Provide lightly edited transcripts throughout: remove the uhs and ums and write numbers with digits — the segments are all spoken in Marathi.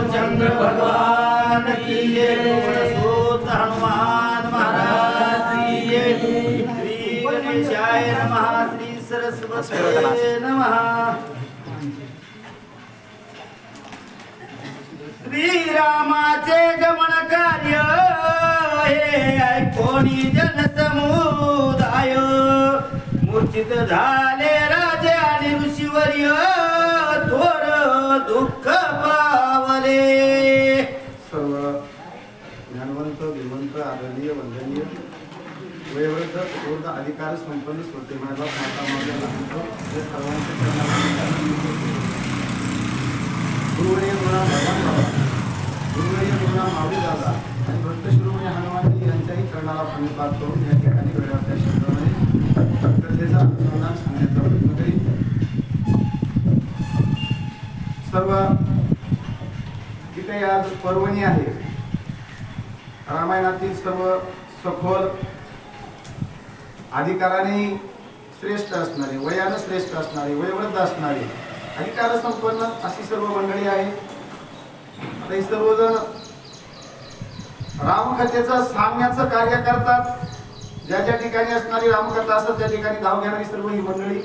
रामचंद्र भगवान की जय। सूत हनुमान महाराज की जय। श्री गणेशाय नमः। श्री सरस्वती नमः। श्रीरामाचे गमन कार्य हे ऐकोनी जनसमुदाय। मूर्छित झाले राजे आणि ऋषीवर्य थोर दुःख पावले। सर्व ज्ञानवंत विमंत आदरणीय वंदनीय वयोवृद्ध पूर्ण अधिकार संपन्न श्रोते माझा माता माझ्या लागतो हे सर्वांचे गुरुवर्य गुरुनाम भगवान बाबा, गुरुवर्य गुरुनाम माऊली दादा आणि भक्त शिरोमणी हनुमानजी यांच्याही चरणाला प्रणिपात करून या ठिकाणी वेळाच्या शब्दामध्ये गरजेचा अनुसंधान सांगण्याचा प्रयत्न करीन। सर्व जिथे आज पर्वणी आहे, रामायणातील सर्व सखोल अधिकाराने श्रेष्ठ असणारे, वयाने श्रेष्ठ असणारे, वयोवृद्ध असणारे, अधिकार संपन्न अशी सर्व मंडळी आहे। आता हे सर्वजण रामकथेचं सांगण्याचं कार्य करतात। ज्या ज्या ठिकाणी असणारी रामकथा असतात त्या ठिकाणी धाव घेणारी सर्व ही मंडळी,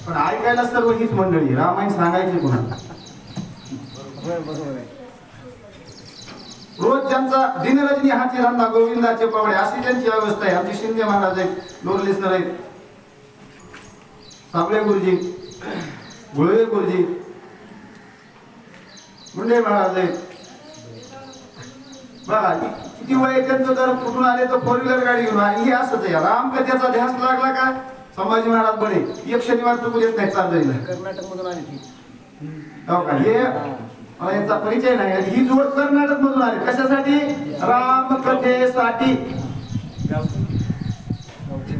पण ऐकायला सर्व हीच मंडळी। रामायण सांगायचे कोणाला? रोज ज्यांचा दिनरजनी हाती धंदा गोविंदाचे पावडे अशी त्यांची अवस्था आहे। आमचे शिंदे महाराज आहेत, लोरले सर आहेत, साबळे गुरुजी, गुळवे गुरुजी, मुंडे महाराज आहेत। बघा किती वय त्यांचं, जर कुठून आले तर फोर व्हीलर गाडी घेऊन, आणि हे असंच आहे। रामकथेचा ध्यास लागला का संभाजी महाराज बडे एक शनिवार चुकू देत नाही चाललेला। कर्नाटक मधून आली ती हो का? हे मला याचा परिचय नाही। ही जोड कर्नाटक मधून आली कशासाठी? रामकथेसाठी।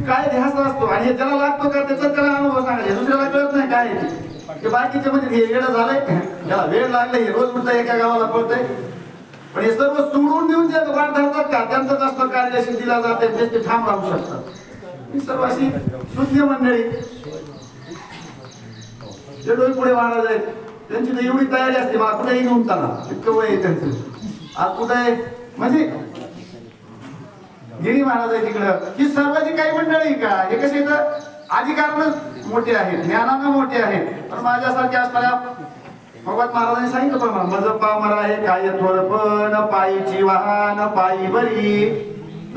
काय ध्यास असतो आणि ज्याला लागतो का त्याचा त्याला अनुभव सांगायचा, दुसऱ्याला कळत नाही काय ते। बाकीच्या मध्ये हे वेळ झालंय, त्याला वेळ लागलाय, हे रोज उठतंय एका गावाला पळतंय, पण हे सर्व सोडून देऊन जे वाट धरतात का त्यांचं जास्त कार्य दिला जाते, ते ठाम राहू शकतात। ही सर्व अशी शुद्ध मंडळी जे डोळे पुढे महाराज आहेत, त्यांची तर एवढी तयारी असते, मला कुठेही घेऊन चाला, इतकं वय आहे त्यांचं। आज कुठे म्हणजे गिरी महाराज आहे तिकडं, ही सर्वांची काही मंडळी का हे कसे तर अधिकारानं मोठे आहेत, ज्ञानानं मोठे आहेत, पण माझ्यासारखे असणाऱ्या भगवत महाराजांनी सांगितलं पण मज पामर आहे काय थोडपण पायीची वाहन पायी बरी,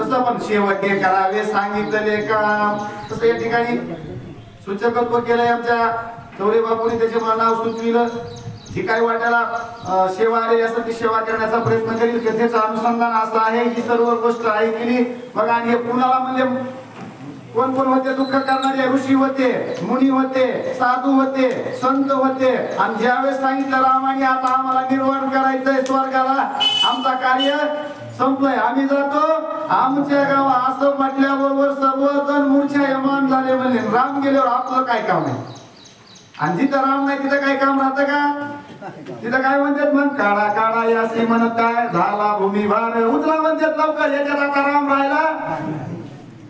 तसं पण शेवटे करावे सांगितले काम। तसं या ठिकाणी सूचकत्व केलंय आमच्या चौरे बापूंनी, त्याचे मला नाव सुचविलं। जी काही वाट्याला सेवा आली असं ती सेवा करण्याचा प्रयत्न करील। कथेचं अनुसंधान असं आहे, ही सर्व गोष्ट ऐकली बघा। आणि हे पुण्याला म्हणजे कोण कोण होते? दुःख करणारे ऋषी होते, मुनी होते, साधू होते, संत होते। आणि ज्यावेळेस सांगितलं रामाने आता आम्हाला निर्वाण करायचंय स्वर्गाला, आमचा कार्य संपलंय, आम्ही जातो आमच्या गावा, असं म्हटल्याबरोबर सर्वजण मूर्छायमान झाले। म्हणले राम गेल्यावर आपलं काय काम आहे? आणि जिथं राम नाही तिथं काय काम राहतं का? तिथं काय म्हणतात मग काळा काळा यासी म्हणत काय झाला भूमी भार उचला म्हणतात लवकर, याच्यात आता राम राहिला।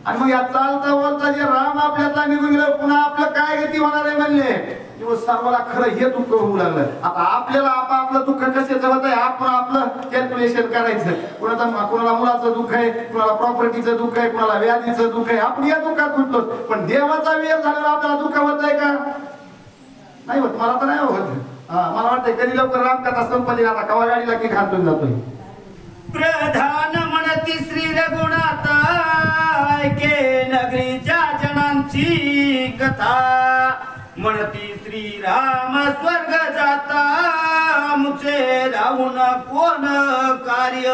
आणि मग या चालता बोलता जे राम आपल्यातला निघून गेलं, पुन्हा आपलं काय गती होणार आहे म्हणले। सर्वाला खरं हे दुःख होऊ लागलं। आता आपल्याला आपलं दुःख कशाचं होत आहे, आपण आपलं कॅल्क्युलेशन करायचं। कुणाला मुलाचं दुःख आहे, कुणाला प्रॉपर्टीचं दुःख आहे, कुणाला व्याधीचं दुःख आहे, आपण या दुःखात गुंतलो। पण देवाचा वेळ झाल्यावर आपल्याला दुःख होत आहे का? नाही होत, मला तर नाही होत। मला वाटतंय कधी लवकर रामकथा संपली, आता कवा गाडीला की खातून जातोय। प्रधान म्हणती श्री रघुनाथ ऐके नगरीच्या जनांची कथा, म्हणती श्रीराम स्वर्ग जाता मुचे राहून कोण कार्य।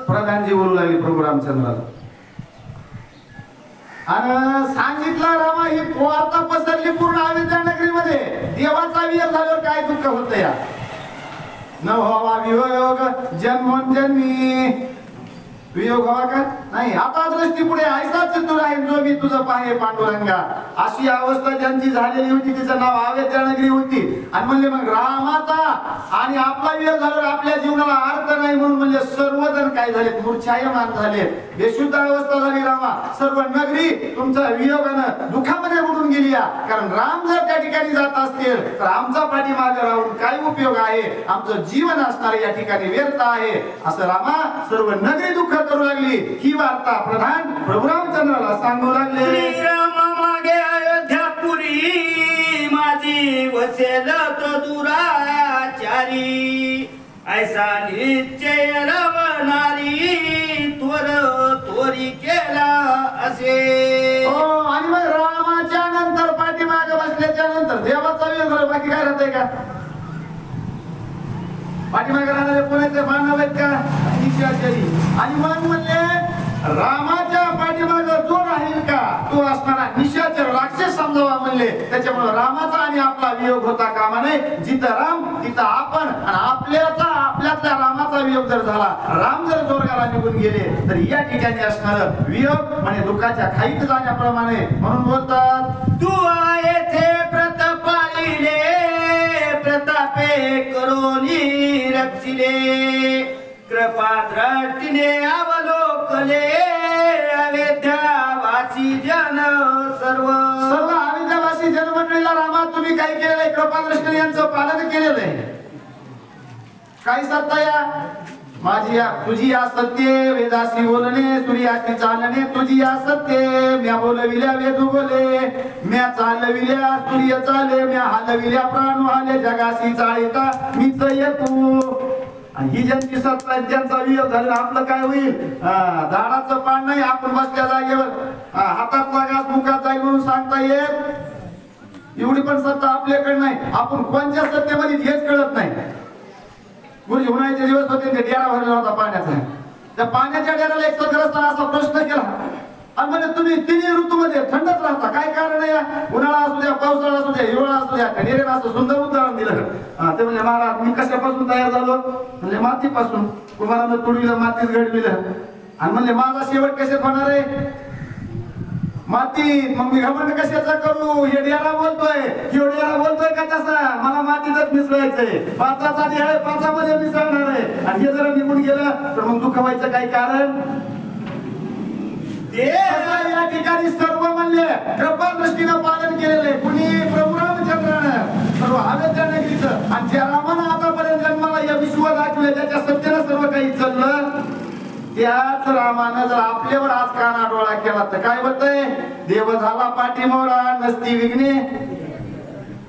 प्रधानजी बोलू लागले प्रभू रामचंद्राला, आणि सांगितलं रामा ही वार्ता पसरली पूर्ण अयोध्या नगरीमध्ये, देवाचा वियोग झाल्यावर काय दुःख होतं या। न व्हावा वियोग जन्मोजन्मी, वियोग हवा का नाही. आता दृष्टी पुढे ऐसा चतुर आहे जो मी तुझं पाहे पांडुरंगा. अशी अवस्था ज्यांची झालेली होती तिचं नाव अयोध्यानगरी होती. आणि म्हणले मग रामाचा आणि आपला वियोग झाल्यावर आपल्या जीवनाला अर्थ नाही म्हणून म्हणजे सर्वजण काय झाले मूर्छायमान झाले. बेशुद्ध अवस्था झाली रामा. सर्व नगरी तुमच्या वियोगानं दुःखामध्ये बुडून गेली. कारण राम जर त्या ठिकाणी जात असतील तर आमचा पाठीमागे राहून काय उपयोग आहे. आमचं जीवन असणार या ठिकाणी व्यर्थ आहे. असं रामा सर्व नगरी दुःख करू लागली. ही वार्ता प्रधान प्रभू रामचंद्राला सांगू लागले. श्रीराम मागे अयोध्यापुरी माझी वसेल तो दुराचारी. ऐसा निश्चय रवणारी त्वर तोरी केला असे. आणि मग रामाच्या नंतर पाठीमागे बसल्याच्या नंतर देवाचा वियोग झाला. बाकी काय राहतंय का पाठीमागे राहणारे कोणाचे मानव आहेत का निशाचरी. आणि मग म्हणले रामाच्या पाठीमागे जो राहील का तो असणारा निशाचर राक्षस समजावा म्हणले. त्याच्यामुळे रामाचा आणि आपला वियोग होता कामा नये. जिथं राम तिथं आपण. आणि आपल्यातल्या रामाचा वियोग जर झाला राम जर स्वर्गाला निघून गेले तर या ठिकाणी असणार वियोग म्हणजे दुःखाच्या खाईत जाण्याप्रमाणे. म्हणून बोलतात तू येथे प्रत पाळिले प्रतापे करोनी रक्षिले. कृपा दृष्टीने अवलोकले अयोध्यावासी जन सर्व. अयोध्यावासी जनमंडळीला रामा तुम्ही काय केलेलं आहे. कृपा दृष्टीने यांचं पालन केलेलं आहे. काय सत्ता या माझी तुझी या सत्य वेदासी बोलणे सूर्यासी चालणे. तुझी या सत्य म्या बोलविल्या वेदू बोले. म्या चालविल्या सूर्य चाले. म्या हलविल्या प्राण हाले. जगासी चाळीता मीच येतो. आणि ही ज्यांची सत्ता ज्यांचा वियोग झाला आपलं काय होईल. झाडाचं पान नाही आपण बसल्या जागेवर हातातला घास मुखात जाईल म्हणून सांगता येत. एवढी पण सत्ता आपल्याकडे नाही. आपण कोणत्या सत्तेमध्ये हेच कळत नाही. गुरुजी उन्हाळ्याचे दिवस होते ते डेरा भरला होता पाण्याचा. त्या पाण्याच्या डेऱ्याला एक सदग्रस्ताने असा प्रश्न केला. आणि म्हणजे तुम्ही तिन्ही ऋतूमध्ये थंडच राहता काय कारण आहे. उन्हाळा असू द्या पावसाळा असू द्या हिवाळा असू द्या. डेरेने असं सुंदर उदाहरण दिलं. ते म्हणजे महाराज मी कशापासून तयार झालो म्हणजे मातीपासून. कुमारानं तुडविलं मातीत घडविलं. आणि म्हणजे माझा शेवट कशात होणार आहे माती. मग मी घमंड कशाचा करू. हे डेरा बोलतोय ह्यो डेरा बोलतोय का तसा मला मातीतच मिसळायचंय. पात्राचा डेरा पात्रामध्ये मिसळणार आहे. आणि हे जर निघून गेलं तर मग दुःख व्हायचं काही कारण. या ठिकाणी सर्व म्हणले कृपा दृष्टीनं पालन केलेलं आहे. कुणी प्रभू रामचंद्रानं सर्व अयोध्यानगरीचं. आणि ज्या रामानं आतापर्यंत जन्माला या विश्व दाखवले ज्याच्या सत्तेनं सर्व काही चाललं त्याच रामानं जर आपल्यावर आज कानाडोळा केला तर काय होतंय. देव झाला पाठीमोरा नसती विघ्ने.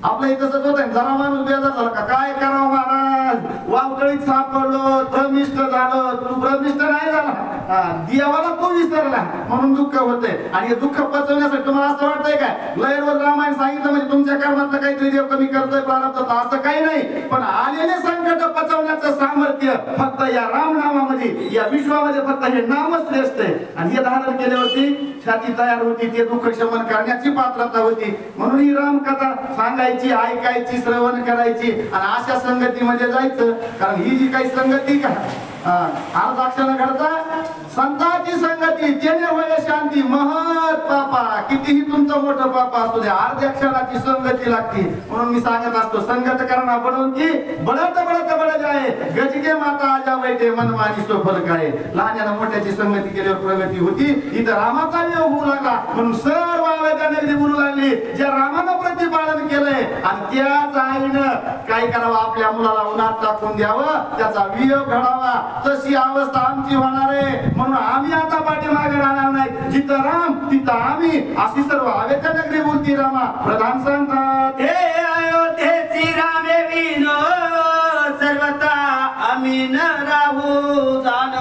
आपलं इथंच होत आहे. जरा माणूस बेजार झाला का काय करावं महाराज वावतळीत सापडलो भ्रमिष्ट झालं. तू भ्रमिष्ट नाही झाला देवाला तो विसरला म्हणून दुःख होतंय. आणि हे दुःख पचवण्यासाठी तुम्हाला असं वाटतंय काय लयरोज रामायण सांगितलं म्हणजे तुमच्या कर्मातलं काहीतरी देव कमी करतोय प्रारब्ध असं काही नाही. पण आलेले संकट पचवण्याचं सामर्थ्य फक्त या रामनामामध्ये या विश्वामध्ये फक्त हे नामच श्रेष्ठ आहे. आणि हे धारण केल्यावरती छाती तयार होती. ते दुःख शमन करण्याची पात्रता होती. म्हणून ही रामकथा सांगायची ऐकायची श्रवण करायची आणि अशा संगतीमध्ये जायचं. कारण ही जी काही संगती का अर्धाक्षरानं घडता संतांची संगती त्याने होय शांती. महत पापा कितीही तुमचं मोठं पापा असू द्या अर्ध्या क्षणाची संगती लागते. म्हणून मी सांगत असतो संगत करना बनवून की बळत बळत बळ जाय. गजगे माता आजा बैठे मनमानी सोफल काय. लहान्यानं मोठ्याची संगती केल्यावर प्रगती होती. इथं रामाचा वियोग होऊ लागला म्हणून सर्व अयोध्यानगरी बोलू लागली. ज्या रामानं प्रतिपालन केलंय आणि त्याच आईनं काय करावं आपल्या मुलाला उन्हात टाकून द्यावं त्याचा वियोग घडावा. तशी अवस्था आमची होणार आहे. म्हणून आम्ही आता पाठीमागे राहणार नाही. जिथं राम तिथं आम्ही अशी सर्व अयोध्यानगरी बोलती रामा. प्रधान सांगतात हे अयोध्येची रामे विनो सर्वता आम्ही न राहू जाण.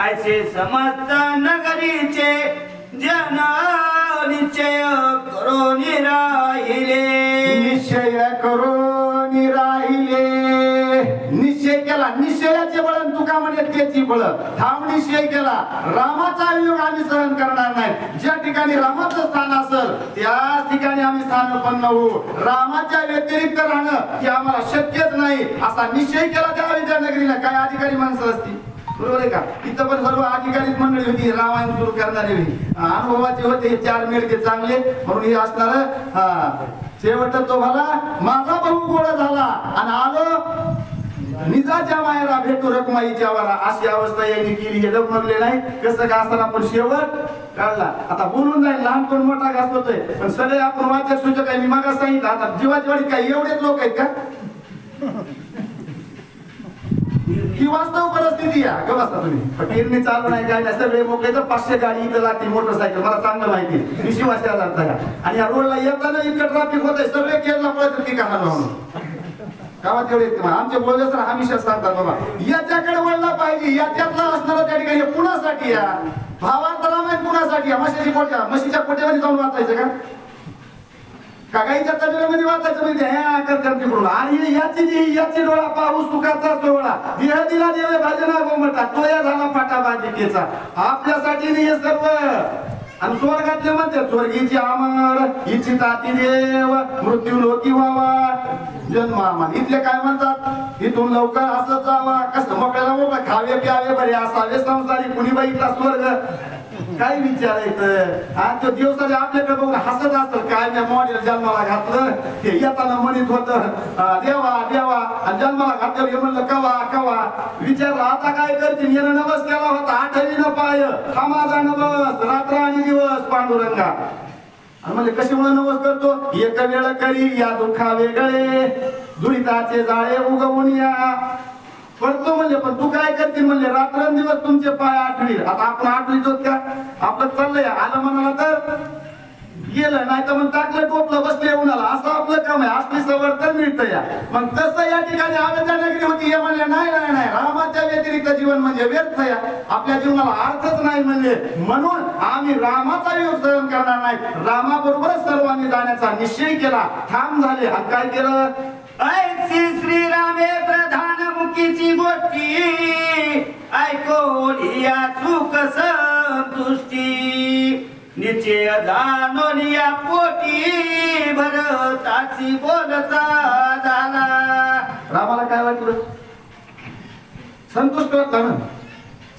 ऐसे समस्त नगरीचे जन निश्चय करो निराहिले. निश्चय करो निराहिले. निश्चय केला निश्चयाचे बळ तुका म्हणजे त्याची बळ. ठाम निश्चय केला रामाचा वियोग आम्ही सहन करणार नाही. ज्या ठिकाणी रामाचं स्थान असेल त्याच ठिकाणी आम्ही स्थानपन्न होऊ. रामाच्या व्यतिरिक्त राहणं हे आम्हाला शक्यच नाही असा निश्चय केला. त्या अयोध्यानगरीला काय अधिकारी माणसं असतील बरोबर आहे का? इथं पण सर्व अधिकारीच मंडळी होती रामायण सुरू करणारी अनुभवाचे होते हे 4 मेळके चांगले म्हणून हे असणार. शेवट तो भला माझा भाऊ गोळा झाला आणि आलो निजाच्या मायरा भेटू रखमाईच्या वारा अशी अवस्था यांनी केली. हे डगमगले नाही कसं का असताना पण शेवट काढला. आता बोलून जाईल लहान पण मोठा घास होतोय पण सगळे आपण वाचक सूचक आहे. मी मागास सांगितलं आता जीवाची वाडी काय एवढेच लोक आहेत का? ही वास्तव परिस्थिती आहे. का बसता तुम्ही पेरणी चालू नाही काय नाही सगळे मोकळे तर 500 गाडी इथं लागतील मोटरसायकल मला चांगलं माहिती. मी शिवाशी जाता आणि या रोडला येताना इतकं ट्रॅफिक होत आहे सगळे केरला पळत ती का म्हणून गावात एवढे आमचे बोलले तर हमेशा सांगतात बाबा याच्याकडे वळला पाहिजे. याच्यातला असणारा त्या ठिकाणी कुणासाठी या भावांत रामायण कुणासाठी या म्हशीच्या पोट्यामध्ये जाऊन वाचायचं का गाईच्या तबेल्यामध्ये वाचायचं म्हणजे ह्या तिकडून आणि याची डोळा पाऊस सुखाचा सोहळा देह दिला देवे भजना गोमटा तोया झाला फाटा बाजिकेचा आपल्यासाठी नाही हे सर्व. आणि स्वर्गातले म्हणते स्वर्गीची अमर इच्छिताती देव मृत्यू लोकी व्हावा जन्मामा. इथले काय म्हणतात इथून लवकर असं जावा कसं मोकळ्याला मोकळा खावे प्यावे बरे असावे संसारी कुणी बघितला स्वर्ग काय विचारायचं. आज तो दिवसाने आपल्याकडे बघून हसत असेल काय मी मॉडेल जन्माला घातलं हे येताना म्हणत होत देवा देवा आणि जन्माला घातलं हे म्हणलं कवा कवा विचारलं आता काय करतील यानं नवस केला होता 8वीनं पाय हा माझा नवस रात्र आणि दिवस पांडुरंगा. आणि म्हणजे कशामुळे नवस करतो एक वेळ करी या दुःखा वेगळे दुरिताचे जाळे उगवून या करतो म्हणले. पण तू काय करते म्हणले रात्रंदिवस तुमचे पाय आठवी. आता आपण आठवीत होत का आपलं चाललंय आलं म्हणाला तर गेलं नाही तर मग टाकलं टोपलं बसले उन्हाला असं आपलं काम आहे. असली सवड तर मिळतं या. मग तसं या ठिकाणी आवेचा नगरी होती हे म्हणले नाही नाही नाही रामाच्या व्यतिरिक्त जीवन म्हणजे व्यर्थ या आपल्या जीवनाला अर्थच नाही म्हणले. म्हणून आम्ही रामाचा योग सहन करणार नाही रामाबरोबरच सर्वांनी जाण्याचा निश्चय केला. ठाम झाले आणि काय केलं ऐसी श्रीरामे प्रधान मुखीची गोष्टी ऐकून या सुख संतुष्टी निश्चय जाणोनिया पोटी भरताची बोलता झाला. रामाला काय वाटलं संतुष्ट वाटला ना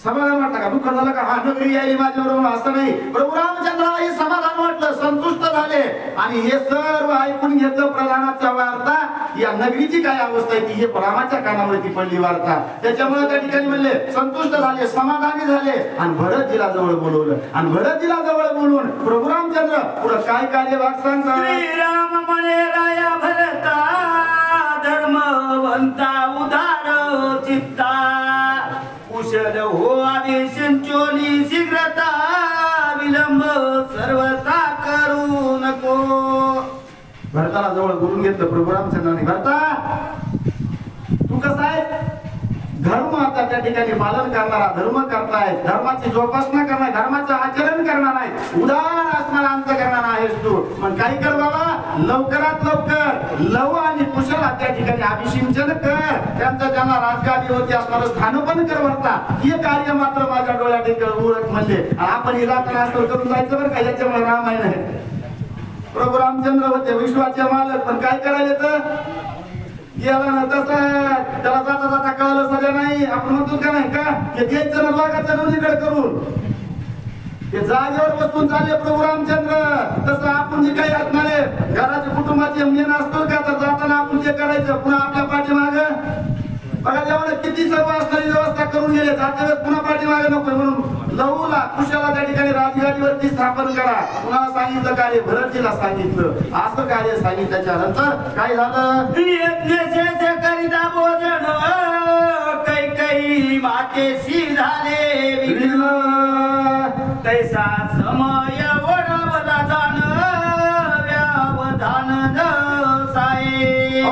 समाधान वाटलं का दुःख झालं का हा नगरी यायली माझ्याबरोबर असं नाही. प्रभू रामचंद्राला हे समाधान वाटलं संतुष्ट झाले आणि हे सर्व ऐकून घेतलं प्रधानाच्या वार्ता या नगरीची काय अवस्था आहे ती हे रामाच्या कानावरती पडली वार्ता. त्याच्यामुळे त्या ठिकाणी म्हणले संतुष्ट झाले समाधानी झाले आणि भरतजीला जवळ बोलवलं आणि भरतजीला जवळ बोलवून प्रभू रामचंद्र पुढे काय कार्यभाग सांगतात. श्रीराम म्हणे राया भरता धर्मवंता उदार चित्ता कुशल हो आदेशंचोनी शीघ्रता विलंब सर्वता करू नको. भरताला जवळ बोलून घेतलं प्रभू रामचंद्राने. भरता तू कसा आहे धर्म आता त्या ठिकाणी पालन करणारा धर्म करताय धर्माची जोपासना करणार धर्माचं आचरण करणार आहे उदार असणारा अंत करणार आहेस तू. मग काय कर बाबा लवकरात लवकर लव आणि कुशला त्या ठिकाणी अभिषिंचन कर त्यांचं त्यांना राजगादीवरती असणारं स्थानपण कर भरता. हे कार्य मात्र माझ्या डोळ्या ठिकाणी उरत म्हणले. आपण हिला ट्रान्सफर करून जायचं बरं का याच्यामुळे रामायण आहे. प्रभू रामचंद्र होते विश्वाचे मालक पण काय करायला तर गेला ना तसं त्याला जाता जाता कळलं सगळं नाही. आपण म्हणतो का नाही का हे द्यायचं ना दोघांचं दोन्हीकडे करून ते जागेवर बसून चालले प्रभू रामचंद्र. तसं आपण जे काही असणार आहे घराच्या कुटुंबाचे मेन असतो का तर जाताना आपण जे करायचं पुन्हा आपल्या पाठीमाग बघा जेवढं किती सर्व असणारी व्यवस्था करून गेले जाते वेळेस पुन्हा पाठीमागे नको म्हणून लवला कुशाला त्या ठिकाणी राजगाडीवरती स्थापन करा. कुणाला सांगितलं कार्य भरतजीला सांगितलं असं कार्य सांगितल्याच्या नंतर काय झालं करिता भोजन काही मातेशी झाले विघ्न तैसा समय ओढवला जाण व्यवधान साये.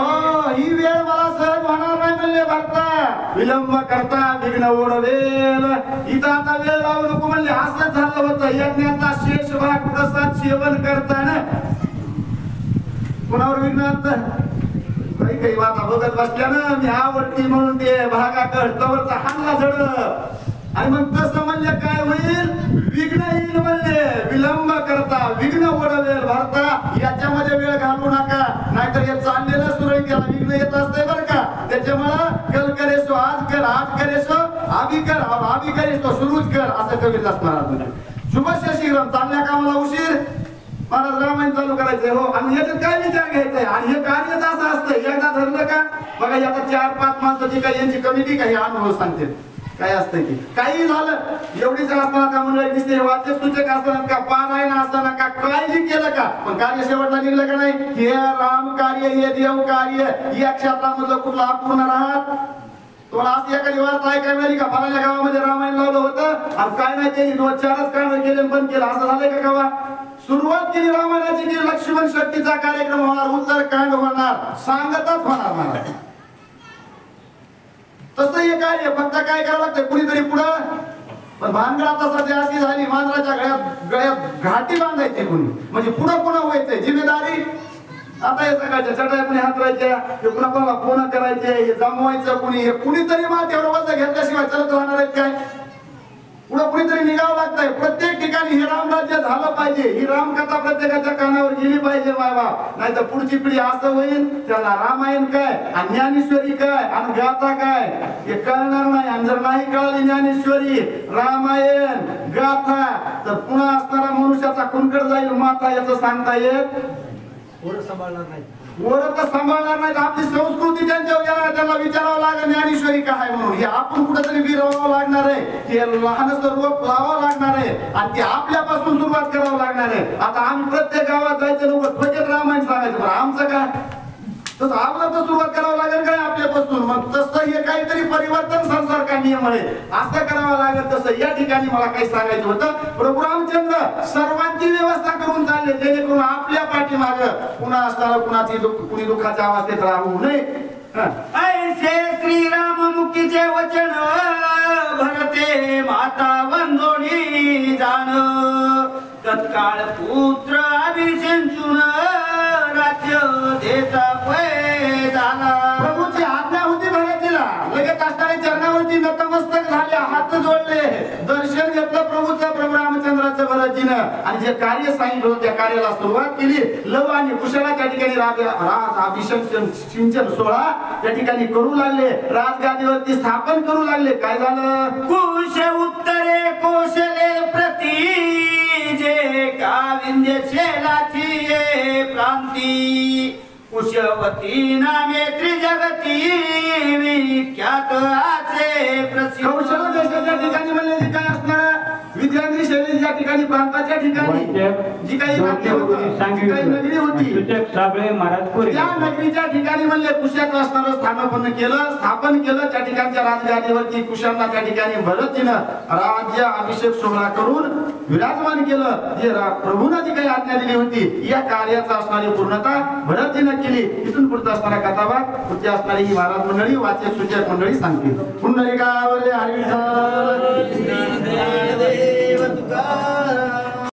ही वेळ मला सहज होणार नाही म्हणले भरता विलंब करता विघ्न ओढवेल. इथं आता वेळ लावू नको म्हणले. असं झालं होतं यज्ञाचा शेष भाग प्रसाद सेवन करताना कुणावर विघ्न आणत काही काही वाता बघत बसल्यानं मी आवडती म्हणून ते भागाकड तवरचा हाणला झड आणि मग तसं म्हणले काय होईल विघ्न येईल म्हणले. विलंब करता विघ्न ओढवेल भरता याच्यामध्ये वेळ घालू नका नाहीतर हे चाललेलं सुरळीत केला विघ्न येत असते बरं का. त्याच्यामुळं कल करेसो आज कर आज करेसो भावी कर तो सुरूच कर असं कविताच महाराज. शुभस्य शीघ्रम, चांगल्या कामाला उशीर. महाराज रामायण चालू करायचंय हो. आणि याच्यात काय विचार घ्यायचाय आणि हे कार्यच असं असतं. एकदा धरलं का बघा, आता 4-5 माणसाची काय यांची कमिटी काही अनुभव सांगते काय असतं की काही झालं एवढीच असताना का मंडळी दिसते, वाचक सूचक असताना का पारायण असताना का काळजी केलं का, पण कार्य शेवटला निघलं का नाही. हे राम कार्य, हे देव कार्य, या क्षेत्रामधलं कुठलं अपूर्ण राहत. तुम्हाला असं एखादी वार्ता ऐकायला मिळाली का फलाच्या गावामध्ये रामायण लावलं होतं आणि काय नाही त्यांनी 2-4च कामं केले बंद केलं, असं झालंय का गावा. सुरुवात केली रामायणाची की लक्ष्मण शक्तीचा कार्यक्रम होणार, उत्तरकांड होणार, सांगतच होणार महाराज. तसं हे कार्य फक्त काय करावं लागतं, कुणीतरी पुढं. पण भानगड आता सध्या अशी झाली, मांजराच्या गळ्यात घाटी बांधायची कुणी, म्हणजे पुढं व्हायचंय जिम्मेदारी. आता हे सगळ्याच्या चटाया कुणी हातरायच्या, हे पुन्हा कोणाला फोन करायचे, हे जमवायचं कुणी, हे कुणीतरी माथ्यावर वजन घेतल्याशिवाय चालत राहणार आहेत काय. पुढं कुणीतरी निघावं लागतंय. प्रत्येक ठिकाणी हे रामराज्य झालं पाहिजे, ही रामकथा प्रत्येकाच्या कानावर गेली पाहिजे मायबाप. नाही तर पुढची पिढी असं होईल, त्याला रामायण काय आणि ज्ञानेश्वरी काय आणि गाथा काय हे कळणार नाही. आणि जर नाही कळली ज्ञानेश्वरी, रामायण, गाथा, तर पुन्हा असणारा मनुष्याचा कुणकड जाईल माथा, याचं सांगता येत. वर तर सांभाळणार नाही. आपली संस्कृती त्यांना विचारावं लागेल ज्ञानेश्वरी काय म्हणून. हे आपण कुठेतरी विरवावं लागणार आहे, हे लहानच रोप लावावं लागणार आहे आणि ते आपल्यापासून सुरुवात करावं लागणार आहे. आता आम्ही प्रत्येक गावात जायचं नको फक्त रामायण सांगायचं, पण आमचं काय तसं आपल्याला तर सुरुवात करावं लागेल काय आपल्यापासून. मग तसं हे काहीतरी परिवर्तन संसार का नियम आहे, असं करावं लागेल. तसं या ठिकाणी मला काही सांगायचं होतं. प्रभू रामचंद्र सर्वांची व्यवस्था करून चालले, जेणेकरून आपल्या पाठीमाग पुन्हा असताना कुणी दुःखाच्या अवस्थेत राहू नये. ऐसे श्रीराममुखीचे वचन भरते माता वंदोनी जाण. तत्काळ पुत्र अभिषेचून राज्य देता पै झाला. प्रभूची आज्ञा होती भरतीला, लगेच असताना चरणावरती नतमस्तक झाले, हात जोडले, दर्शन घेतलं प्रभूचं, प्रभू रामचंद्राचं भरतीनं. आणि जे कार्य सांगितलं होतं त्या कार्याला सुरुवात केली. लव आणि कुशला त्या ठिकाणी राज अभिषेक सिंचन सोहळा त्या ठिकाणी करू लागले, राजगादीवरती स्थापन करू लागले. काय झालं, कुश उत्तरे कोशले प्रती जे काविंद्य शेलाची प्रांती. कुशवती नामे त्रिजगती विख्यात असे प्रसिद्ध. कौशल देशाच्या ठिकाणी म्हणले जी काय असणार, विद्यार्थी शैलीच्या ठिकाणी, प्रांताच्या ठिकाणी जी काही नगरी होती त्या नगरीच्या ठिकाणी म्हणले कुशात असणारं स्थापन केलं. त्या ठिकाणच्या राजगादीवरती कुशांना त्या ठिकाणी भरतीनं राज्य अभिषेक सोहळा करून विराजमान केलं. जे प्रभूनं जी काही आज्ञा दिली होती या कार्याचा असणारी पूर्णता भरतीनं केली. इथून पुढचा असणारा कथाभाग पुढची असणारी ही महाराज मंडळी, वाचक सूचक मंडळी सांगतील. पुंडलिकावरले हरी विठ्ठल. देव तुकाराम.